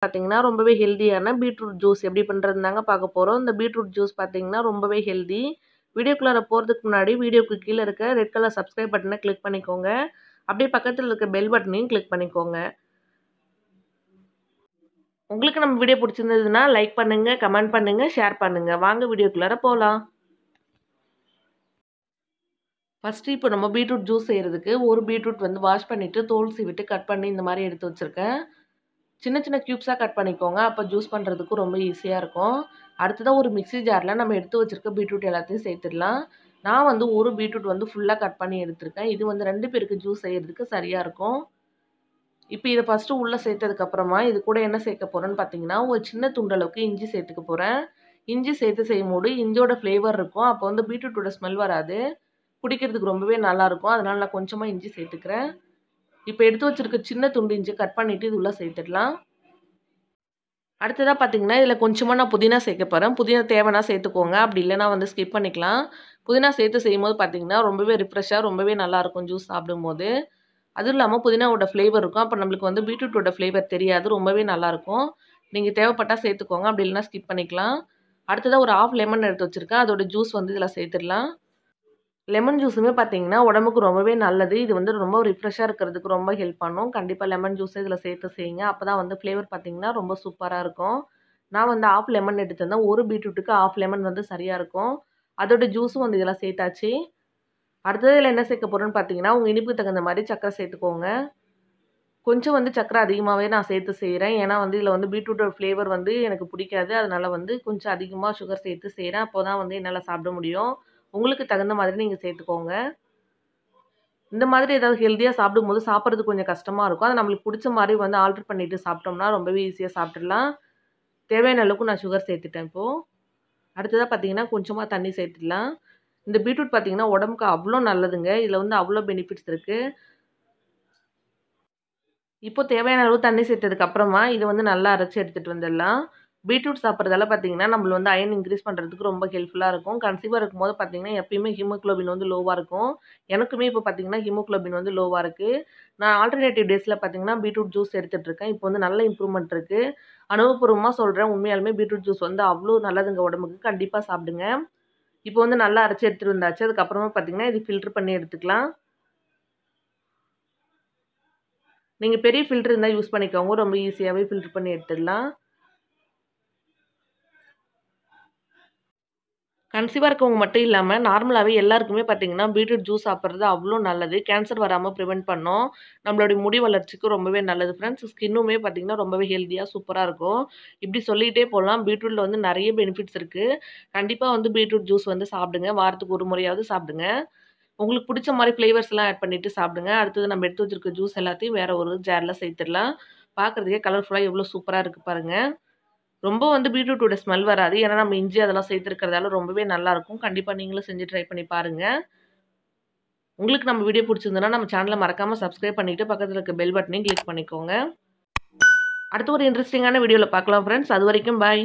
பார்த்தீங்கன்னா ரொம்பவே ஹெல்தியான பீட்ரூட் ஜூஸ் எப்படி பண்ணுறதுன்னு தாங்க பார்க்க போகிறோம். இந்த பீட்ரூட் ஜூஸ் பார்த்தீங்கன்னா ரொம்பவே ஹெல்தி. வீடியோக்குள்ளார போகிறதுக்கு முன்னாடி வீடியோக்கு கீழே இருக்க ரெட் கலர் சப்ஸ்கிரைப் பட்டனை கிளிக் பண்ணிக்கோங்க. அப்படியே பக்கத்தில் இருக்க பெல் பட்டனையும் கிளிக் பண்ணிக்கோங்க. உங்களுக்கு நம்ம வீடியோ பிடிச்சிருந்ததுன்னா லைக் பண்ணுங்க, கமெண்ட் பண்ணுங்க, ஷேர் பண்ணுங்க. வாங்க வீடியோக்குள்ளார போகலாம். ஃபஸ்ட்டு இப்போ நம்ம பீட்ரூட் ஜூஸ் செய்கிறதுக்கு ஒரு பீட்ரூட் வந்து வாஷ் பண்ணிவிட்டு தோல் சீவிட்டு கட் பண்ணி இந்த மாதிரி எடுத்து வச்சுருக்கேன். சின்ன சின்ன க்யூப்ஸாக கட் பண்ணிக்கோங்க. அப்போ ஜூஸ் பண்ணுறதுக்கும் ரொம்ப ஈஸியாக இருக்கும். அடுத்ததாக ஒரு மிக்ஸி ஜாரில் நம்ம எடுத்து வச்சுருக்க பீட்ரூட் எல்லாத்தையும் சேர்த்துடலாம். நான் வந்து ஒரு பீட்ரூட் வந்து ஃபுல்லாக கட் பண்ணி எடுத்திருக்கேன். இது வந்து 2 பேருக்கு ஜூஸ் செய்கிறதுக்கு சரியாக இருக்கும். இப்போ இதை ஃபஸ்ட்டு உள்ளே சேர்த்ததுக்கப்புறமா இது கூட என்ன சேர்க்க போகிறேன்னு பார்த்தீங்கன்னா, ஒரு சின்ன துண்டளவுக்கு இஞ்சி சேர்த்துக்க போகிறேன். இஞ்சி சேர்த்து செய்யும்போது இஞ்சியோட ஃப்ளேவர் இருக்கும். அப்போ வந்து பீட்ரூட்டோட ஸ்மெல் வராது. குடிக்கிறதுக்கு ரொம்பவே நல்லாயிருக்கும். அதனால் நான் கொஞ்சமாக இஞ்சி சேர்த்துக்கிறேன். இப்போ எடுத்து வச்சுருக்க சின்ன துண்டு இஞ்சி கட் பண்ணிவிட்டு இது உள்ளே சேர்த்துடலாம். அடுத்ததாக பார்த்தீங்கன்னா இதில் கொஞ்சமாக நான் புதினா சேர்க்க போகிறேன். புதினா தேவைன்னா சேர்த்துக்கோங்க. அப்படி இல்லைனா வந்து ஸ்கிப் பண்ணிக்கலாம். புதினா சேர்த்து செய்யும்போது பார்த்தீங்கன்னா ரொம்பவே ரிஃப்ரெஷ்ஷாக ரொம்பவே நல்லாயிருக்கும் ஜூஸ் சாப்பிடும்போது. அதுவும் இல்லாமல் புதினாவோட ஃப்ளேவர் இருக்கும். அப்போ நம்மளுக்கு வந்து பீட்ரூட்டோட ஃப்ளேவர் தெரியாது. ரொம்பவே நல்லாயிருக்கும். நீங்கள் தேவைப்பட்டால் சேர்த்துக்கோங்க. அப்படி இல்லைனா ஸ்கிப் பண்ணிக்கலாம். அடுத்ததாக ஒரு 1/2 லெமன் எடுத்து வச்சுருக்கேன். அதோட ஜூஸ் வந்து இதில் சேர்த்துடலாம். லெமன் ஜூஸுமே பார்த்தீங்கன்னா உடம்புக்கு ரொம்பவே நல்லது. இது வந்து ரொம்ப ரிஃப்ரெஷ்ஷாக இருக்கிறதுக்கு ரொம்ப ஹெல்ப் பண்ணும். கண்டிப்பாக லெமன் ஜூஸை இதில் சேர்த்து செய்யுங்க. அப்போ தான் வந்து ஃப்ளேவர் பார்த்தீங்கன்னா ரொம்ப சூப்பராக இருக்கும். நான் வந்து 1/2 லெமன் எடுத்திருந்தேன். ஒரு பீட்ரூட்டுக்கு 1/2 லெமன் வந்து சரியாக இருக்கும். அதோட ஜூஸும் வந்து இதெல்லாம் சேர்த்தாச்சு. அடுத்தது இதில் என்ன சேர்க்க போகிறேன்னு பார்த்தீங்கன்னா உங்கள் இனிப்புக்கு தகுந்த மாதிரி சர்க்கரை சேர்த்துக்கோங்க. கொஞ்சம் வந்து சர்க்கரை அதிகமாகவே நான் சேர்த்து செய்கிறேன். ஏன்னா வந்து இதில் வந்து பீட்ரூட்டோட ஃப்ளேவர் வந்து எனக்கு பிடிக்காது. அதனால் வந்து கொஞ்சம் அதிகமாக சுகர் சேர்த்து செய்கிறேன். அப்போ தான் வந்து என்னால் சாப்பிட முடியும். உங்களுக்கு தகுந்த மாதிரி நீங்கள் சேர்த்துக்கோங்க. இந்த மாதிரி ஏதாவது ஹெல்த்தியாக சாப்பிடும்போது சாப்பிட்றதுக்கு கொஞ்சம் கஷ்டமாக இருக்கும். அதை நம்மளுக்கு பிடிச்ச மாதிரி வந்து ஆல்டர் பண்ணிவிட்டு சாப்பிட்டோம்னா ரொம்பவே ஈஸியாக சாப்பிட்டுடலாம். தேவையான அளவுக்கு நான் சுகர் சேர்த்துட்டேன் இப்போது. அடுத்ததாக பார்த்தீங்கன்னா கொஞ்சமாக தண்ணி சேர்த்துடலாம். இந்த பீட்ரூட் பார்த்தீங்கன்னா உடம்புக்கு அவ்வளோ நல்லதுங்க. இதில் வந்து அவ்வளோ பெனிஃபிட்ஸ் இருக்குது. இப்போ தேவையான அளவு தண்ணி சேர்த்ததுக்கப்புறமா இதை வந்து நல்லா அரைச்சி எடுத்துகிட்டு வந்துடலாம். பீட்ரூட் சாப்பிட்றதால பார்த்தீங்கன்னா நம்மள வந்து அயன் இன்க்ரீஸ் பண்ணுறதுக்கு ரொம்ப ஹெல்ப்ஃபுல்லாக இருக்கும். கன்சீவாக இருக்கும்போது பார்த்தீங்கன்னா எப்பயுமே ஹீமோகுளோபின் வந்து லோவாக இருக்கும். எனக்குமே இப்போ பார்த்தீங்கன்னா ஹீமோகுளோபின் வந்து லோவாக இருக்குது. நான் ஆல்டர்னேட்டிவ் டேஸில் பார்த்தீங்கன்னா பீட்ரூட் ஜூஸ் எடுத்துகிட்ருக்கேன். இப்போ வந்து நல்ல இம்ப்ரூவ்மெண்ட் இருக்குது. அனுபவபூர்வமாக சொல்கிறேன். உண்மையாலுமே பீட்ரூட் ஜூஸ் வந்து அவ்வளோ நல்லதுங்க உடம்புக்கு. கண்டிப்பாக சாப்பிடுங்க. இப்போ வந்து நல்லா அரைச்சி எடுத்துகிட்டு வந்தாச்சு. அதுக்கப்புறமா பார்த்தீங்கன்னா இது ஃபில்ட்ரு பண்ணி எடுத்துக்கலாம். நீங்கள் பெரிய ஃபில்ட்ரு இருந்தால் யூஸ் பண்ணிக்கோங்க. ரொம்ப ஈஸியாகவே ஃபில்ட்ரு பண்ணி எடுத்துடலாம். கன்சீவாக இருக்கவங்க மட்டும் இல்லாமல் நார்மலாகவே எல்லாருக்குமே பார்த்தீங்கன்னா பீட்ரூட் ஜூஸ் சாப்பிட்றது அவ்வளோ நல்லது. கேன்சர் வராமல் ப்ரிவென்ட் பண்ணும். நம்மளுடைய முடி வளர்ச்சிக்கு ரொம்பவே நல்லது ஃப்ரெண்ட்ஸ். ஸ்கின்னுமே பார்த்தீங்கன்னா ரொம்பவே ஹெல்த்தியாக சூப்பராக இருக்கும். இப்படி சொல்லிகிட்டே போகலாம். பீட்ரூட்டில் வந்து நிறைய பெனிஃபிட்ஸ் இருக்குது. கண்டிப்பாக வந்து பீட்ரூட் ஜூஸ் வந்து சாப்பிடுங்க. வாரத்துக்கு ஒரு முறையாவது சாப்பிடுங்க. உங்களுக்கு பிடிச்ச மாதிரி ஃப்ளேவர்ஸ்லாம் ஆட் பண்ணிவிட்டு சாப்பிடுங்க. அடுத்தது நம்ம எடுத்து வச்சிருக்க ஜூஸ் எல்லாத்தையும் வேறு ஒரு ஜாரில் சேர்த்துடலாம். பார்க்குறதுக்கே கலர்ஃபுல்லாக எவ்வளோ சூப்பராக இருக்குது பாருங்கள். ரொம்ப வந்து பீட்ரூட்டோட ஸ்மெல் வராது. ஏன்னா நம்ம இஞ்சி அதெல்லாம் சேர்த்துருக்கிறதால ரொம்பவே நல்லாயிருக்கும். கண்டிப்பாக நீங்களும் செஞ்சு ட்ரை பண்ணி பாருங்கள். உங்களுக்கு நம்ம வீடியோ பிடிச்சிருந்ததுன்னா நம்ம சேனலை மறக்காமல் சப்ஸ்கிரைப் பண்ணிவிட்டு பக்கத்தில் இருக்க பெல் பட்டனையும் கிளிக் பண்ணிக்கோங்க. அடுத்து ஒரு இன்ட்ரெஸ்டிங்கான வீடியோவில் பார்க்கலாம் ஃப்ரெண்ட்ஸ். அது வரைக்கும் பாய்.